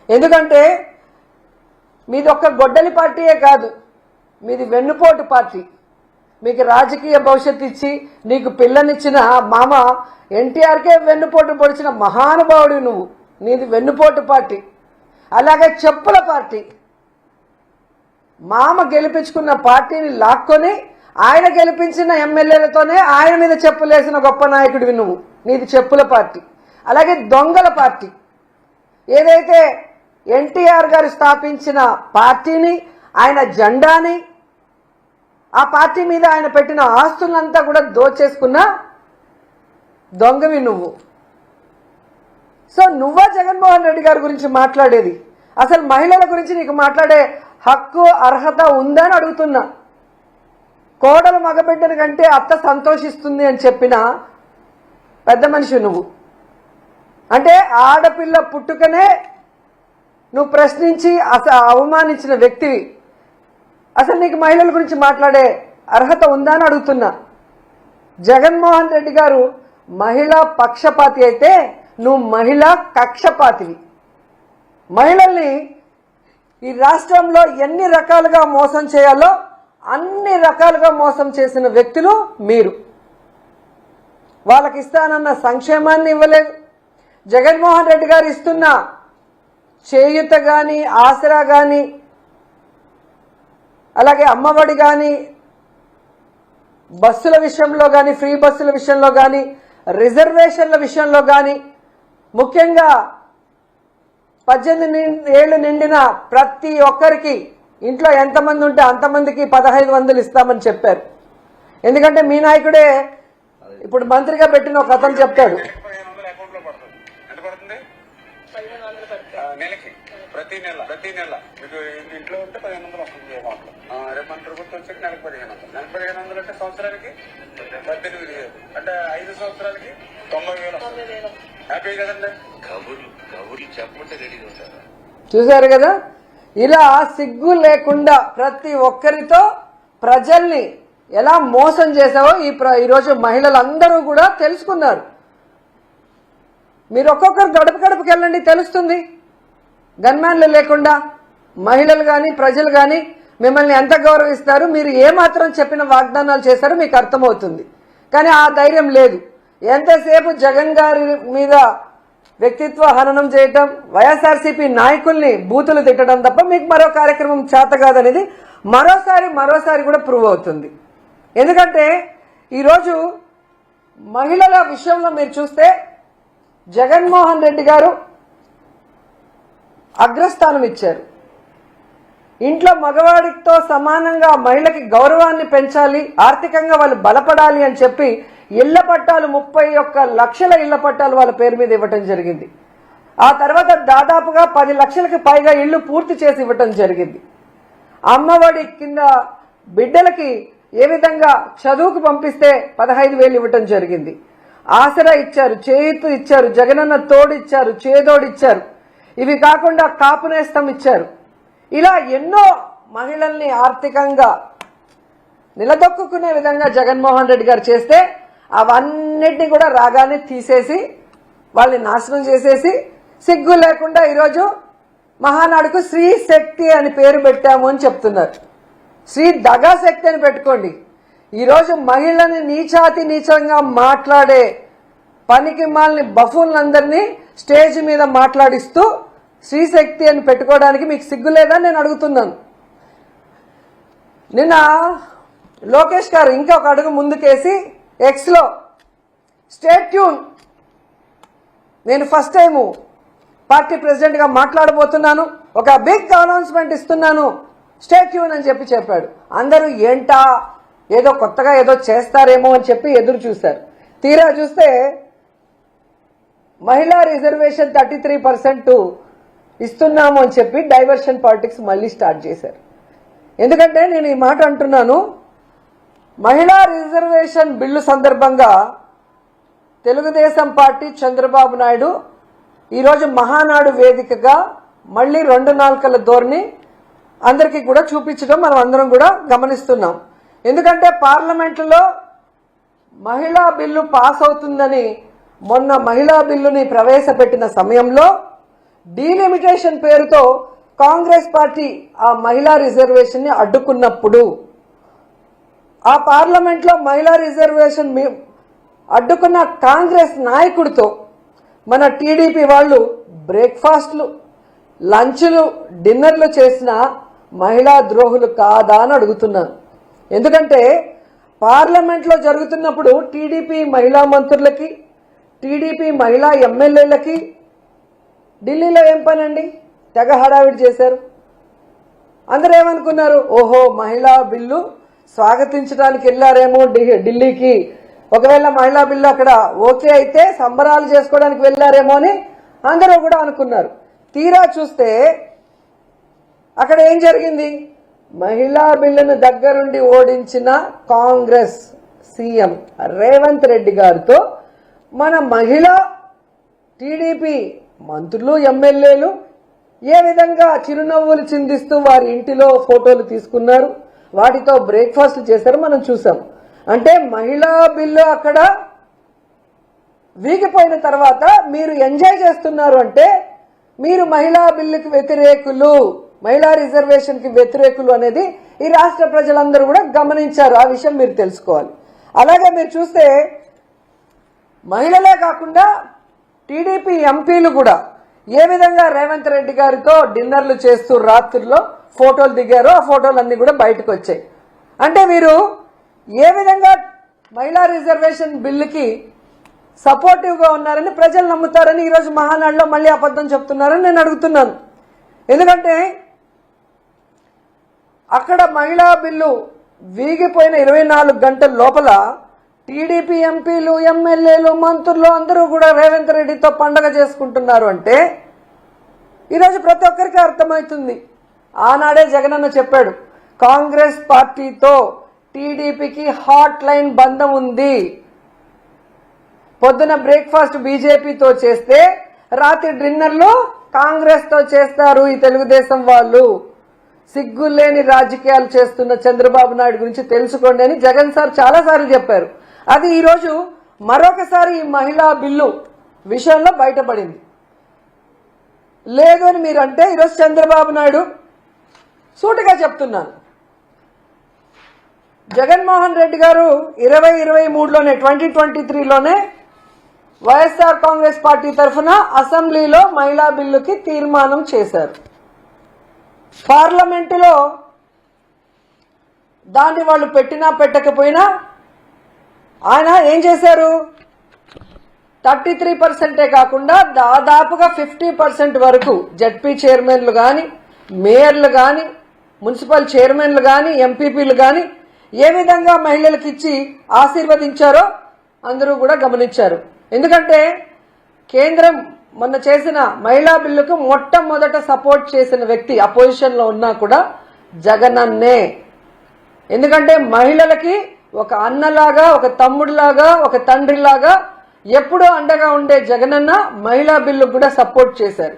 ఎందుకంటే మీది ఒక్క గొడ్డలి పార్టీయే కాదు, మీది వెన్నుపోటు పార్టీ. మీకు రాజకీయ భవిష్యత్తు ఇచ్చి నీకు పిల్లనిచ్చిన మామ ఎన్టీఆర్కే వెన్నుపోటు పొడిచిన మహానుభావుడు నువ్వు. నీది వెన్నుపోటు పార్టీ. అలాగే చెప్పుల పార్టీ. మామ గెలిపించుకున్న పార్టీని లాక్కొని ఆయన గెలిపించిన ఎమ్మెల్యేలతోనే ఆయన మీద చెప్పులేసిన గొప్ప నాయకుడివి నువ్వు. నీది చెప్పుల పార్టీ. అలాగే దొంగల పార్టీ. ఏదైతే ఎన్టీఆర్ గారు స్థాపించిన పార్టీని, ఆయన జెండాని, ఆ పార్టీ మీద ఆయన పెట్టిన ఆస్తులంతా కూడా దోచేసుకున్న దొంగవి నువ్వు. సో నువ్వా జగన్మోహన్ రెడ్డి గారి గురించి మాట్లాడేది? అసలు మహిళల గురించి నీకు మాట్లాడే హక్కు అర్హత ఉందని అడుగుతున్నా. కోడలు మగబిడ్డని కంటే అత్త సంతోషిస్తుంది అని చెప్పిన పెద్ద మనిషి నువ్వు. అంటే ఆడపిల్ల పుట్టుకనే నువ్వు ప్రశ్నించి అవమానించిన వ్యక్తివి. అసలు నీకు మహిళల గురించి మాట్లాడే అర్హత ఉందా అని అడుగుతున్నా. జగన్మోహన్ రెడ్డి గారు మహిళా పక్షపాతి అయితే నువ్వు మహిళా కక్షపాతివి. మహిళల్ని ఈ రాష్ట్రంలో ఎన్ని రకాలుగా మోసం చేయాలో అన్ని రకాలుగా మోసం చేసిన వ్యక్తులు మీరు. వాళ్ళకి ఇస్తానన్న సంక్షేమాన్ని ఇవ్వలేదు. జగన్మోహన్ రెడ్డి గారు ఇస్తున్న చేయూత కానీ, ఆసరా కానీ, అలాగే అమ్మఒడి కానీ, బస్సుల విషయంలో కానీ, ఫ్రీ బస్సుల విషయంలో కానీ, రిజర్వేషన్ల విషయంలో కానీ, ముఖ్యంగా 18 ఏళ్లు నిండిన ప్రతి ఒక్కరికి ఇంట్లో ఎంతమంది ఉంటే అంతమందికి 1500 ఇస్తామని చెప్పారు. ఎందుకంటే మీ నాయకుడే ఇప్పుడు మంత్రిగా పెట్టిన ఒక అతను చెప్తాడు, ప్రతి నెల మీకు ఇంట్లో ఉంటే 1500 వస్తుంది అకౌంట్ లో. రేపు మన ప్రభుత్వం వచ్చి నెలకు 1500. నెలకు 1500 అంటే సంవత్సరానికి 18,000. అంటే 5 సంవత్సరాలకి 90,000. హ్యాపీ కదండి. కబుర్లు చెప్పమంటే రెడీగా ఉంటారు. చూశారు కదా, ఇలా సిగ్గు లేకుండా ప్రతి ఒక్కరితో ప్రజల్ని ఎలా మోసం చేసావో ఈరోజు మహిళలందరూ కూడా తెలుసుకున్నారు. మీరు ఒక్కొక్కరు గడప గడపకి వెళ్ళండి, తెలుస్తుంది. గన్మ్యాన్లు లేకుండా మహిళలు కానీ ప్రజలు కానీ మిమ్మల్ని ఎంత గౌరవిస్తారు, మీరు ఏమాత్రం చెప్పిన వాగ్దానాలు చేశారో మీకు అర్థమవుతుంది. కానీ ఆ ధైర్యం లేదు. ఎంతసేపు జగన్ గారి మీద వ్యక్తిత్వ హననం చేయటం, వైఎస్ఆర్సీపీ నాయకుల్ని బూతులు తిట్టడం తప్ప మీకు మరో కార్యక్రమం చేత కాదనేది మరోసారి కూడా ప్రూవ్ అవుతుంది. ఎందుకంటే ఈరోజు మహిళల విషయంలో మీరు చూస్తే జగన్మోహన్ రెడ్డి గారు అగ్రస్థానం ఇచ్చారు. ఇంట్లో మగవాడితో సమానంగా మహిళకి గౌరవాన్ని పెంచాలి, ఆర్థికంగా వాళ్ళు బలపడాలి అని చెప్పి ఇళ్ల పట్టాలు 31 లక్షల ఇళ్ల పట్టాలు వాళ్ళ పేరు మీద ఇవ్వటం జరిగింది. ఆ తర్వాత దాదాపుగా 10 లక్షలకు పైగా ఇళ్లు పూర్తి చేసి ఇవ్వటం జరిగింది. అమ్మఒడి కింద బిడ్డలకి ఏ విధంగా చదువుకు పంపిస్తే 15,000 ఇవ్వటం జరిగింది. ఆసరా ఇచ్చారు, చేయూత ఇచ్చారు, జగనన్న తోడు ఇచ్చారు, చేదోడు ఇచ్చారు. ఇవి కాకుండా కాపు నేస్తం ఇచ్చారు. ఇలా ఎన్నో మహిళల్ని ఆర్థికంగా నిలదొక్కునే విధంగా జగన్మోహన్ రెడ్డి గారు చేస్తే అవన్నిటిని కూడా రాగానే తీసేసి వాళ్ళని నాశనం చేసేసి సిగ్గు లేకుండా ఈరోజు మహానాడుకు శ్రీ శక్తి అని పేరు పెట్టాము అని చెప్తున్నారు. శ్రీ దగా శక్తి అని పెట్టుకోండి. ఈరోజు మహిళని నీచంగా మాట్లాడే పనికి మాలిన బఫూన్లందరినీ స్టేజ్ మీద మాట్లాడిస్తూ శ్రీశక్తి అని పెట్టుకోవడానికి మీకు సిగ్గు లేదని నేను అడుగుతున్నాను. నిన్న లోకేష్ గారు ఇంకొక అడుగు ముందుకేసి ఎక్స్లో స్టేట్ ట్యూన్, నేను ఫస్ట్ టైము పార్టీ ప్రెసిడెంట్గా మాట్లాడబోతున్నాను, ఒక బిగ్ అనౌన్స్మెంట్ ఇస్తున్నాను, స్టేట్ ట్యూన్ అని చెప్పాడు. అందరూ ఏంటా, ఏదో కొత్తగా ఏదో చేస్తారేమో అని చెప్పి ఎదురు చూశారు. తీరా చూస్తే మహిళా రిజర్వేషన్ 33% ఇస్తున్నాము అని చెప్పి డైవర్షన్ పాలిటిక్స్ మళ్ళీ స్టార్ట్ చేశారు. ఎందుకంటే నేను ఈ మాట అంటున్నాను, మహిళా రిజర్వేషన్ బిల్లు సందర్భంగా తెలుగుదేశం పార్టీ చంద్రబాబు నాయుడు ఈరోజు మహానాడు వేదికగా మళ్ళీ 2 నాల్కల ధోరణి అందరికీ కూడా చూపించడం మనం అందరం కూడా గమనిస్తున్నాం. ఎందుకంటే పార్లమెంట్లో మహిళా బిల్లు పాస్ అవుతుందని మొన్న మహిళా బిల్లుని ప్రవేశపెట్టిన సమయంలో డీలిమిటేషన్ పేరుతో కాంగ్రెస్ పార్టీ ఆ మహిళా రిజర్వేషన్ ని అడ్డుకున్నప్పుడు ఆ పార్లమెంట్ లో మహిళా రిజర్వేషన్ అడ్డుకున్న కాంగ్రెస్ నాయకుడితో మన టీడీపీ వాళ్ళు బ్రేక్ఫాస్ట్లు, లంచ్లు, డిన్నర్లు చేసిన మహిళా ద్రోహులు కాదా అని అడుగుతున్నాను. ఎందుకంటే పార్లమెంట్లో జరుగుతున్నప్పుడు టీడీపీ మహిళా మంత్రులకి, టీడీపీ మహిళా ఎమ్మెల్యేలకి ఢిల్లీలో ఏం పనండి? తెగ హడావిడి చేశారు. అందరూ ఏమనుకున్నారు? ఓహో, మహిళా బిల్లు స్వాగతించడానికి వెళ్ళారేమో ఢిల్లీకి, ఒకవేళ మహిళా బిల్లు అక్కడ ఓకే అయితే సంబరాలు చేసుకోవడానికి వెళ్ళారేమో అని అందరూ కూడా అనుకున్నారు. తీరా చూస్తే అక్కడ ఏం జరిగింది? మహిళా బిల్లును దగ్గరుండి ఓడించిన కాంగ్రెస్ సీఎం రేవంత్ రెడ్డి గారితో మన మహిళా టీడీపీ మంత్రులు, ఎమ్మెల్యేలు ఏ విధంగా చిరునవ్వులు చిందిస్తూ వారి ఇంటిలో ఫోటోలు తీసుకున్నారు, వాటితో బ్రేక్ఫాస్ట్ చేశారు మనం చూసాం. అంటే మహిళా బిల్లు అక్కడ వీగిపోయిన తర్వాత మీరు ఎంజాయ్ చేస్తున్నారు అంటే మీరు మహిళా బిల్లుకి వ్యతిరేకులు, మహిళా రిజర్వేషన్ కి వ్యతిరేకులు అనేది ఈ రాష్ట్ర ప్రజలందరూ కూడా గమనించారు. ఆ విషయం మీరు తెలుసుకోవాలి. అలాగే మీరు చూస్తే మహిళలే కాకుండా టీడీపీ ఎంపీలు కూడా ఏ విధంగా రేవంత్ రెడ్డి గారితో డిన్నర్లు చేస్తూ రాత్రుల్లో ఫోటోలు దిగారో ఆ ఫోటోలన్నీ కూడా బయటకు వచ్చాయి. అంటే వీరు ఏ విధంగా మహిళా రిజర్వేషన్ బిల్లుకి సపోర్టివ్ గా ఉన్నారని ప్రజలు నమ్ముతారని ఈరోజు మహానాడులో మళ్ళీ అబద్ధం చెప్తున్నారని నేను అడుగుతున్నాను. ఎందుకంటే అక్కడ మహిళా బిల్లు వీగిపోయిన 24 గంటల లోపల టీడీపీ ఎంపీలు, ఎమ్మెల్యేలు, మంత్రులు అందరూ కూడా రేవంత్ రెడ్డితో పండగ చేసుకుంటున్నారు అంటే ఈరోజు ప్రతి ఒక్కరికి అర్థమవుతుంది. ఆనాడే జగనన్న చెప్పాడు, కాంగ్రెస్ పార్టీతో టీడీపీకి హాట్ లైన్ బంధం ఉంది. పొద్దున బ్రేక్ఫాస్ట్ బీజేపీతో చేస్తే రాత్రి డిన్నర్లు కాంగ్రెస్ తో చేస్తారు ఈ తెలుగుదేశం వాళ్ళు. సిగ్గులేని రాజకీయాలు చేస్తున్న చంద్రబాబు నాయుడు గురించి తెలుసుకోండి అని జగన్ సార్ చాలా సార్లు చెప్పారు. అది ఈరోజు మరొకసారి ఈ మహిళా బిల్లు విషయంలో బయటపడింది. లేదు అని మీరంటే ఈరోజు చంద్రబాబు నాయుడు సూటిగా చెప్తున్నాను, జగన్మోహన్ రెడ్డి గారు 2023లోనే 2023లోనే వైఎస్ఆర్ కాంగ్రెస్ పార్టీ తరఫున అసెంబ్లీలో మహిళా బిల్లుకి తీర్మానం చేశారు. పార్లమెంటులో దాన్ని వాళ్ళు పెట్టినా పెట్టకపోయినా ఆయన ఏం చేశారు? 33% కాకుండా దాదాపుగా 50% వరకు జడ్పీ చైర్మన్లు కానీ, మేయర్లు కానీ, మున్సిపల్ చైర్మన్లు కానీ, ఎంపీపీలు కానీ ఏ విధంగా మహిళలకు ఇచ్చి ఆశీర్వదించారో అందరూ కూడా గమనించారు. ఎందుకంటే కేంద్రం మొన్న చేసిన మహిళా బిల్లుకు మొట్టమొదట సపోర్ట్ చేసిన వ్యక్తి అపోజిషన్ లో ఉన్నా కూడా జగనన్నే. ఎందుకంటే మహిళలకి ఒక అన్నలాగా, ఒక తమ్ముడిలాగా, ఒక తండ్రిలాగా ఎప్పుడూ అండగా ఉండే జగనన్న మహిళా బిల్లు కూడా సపోర్ట్ చేశారు.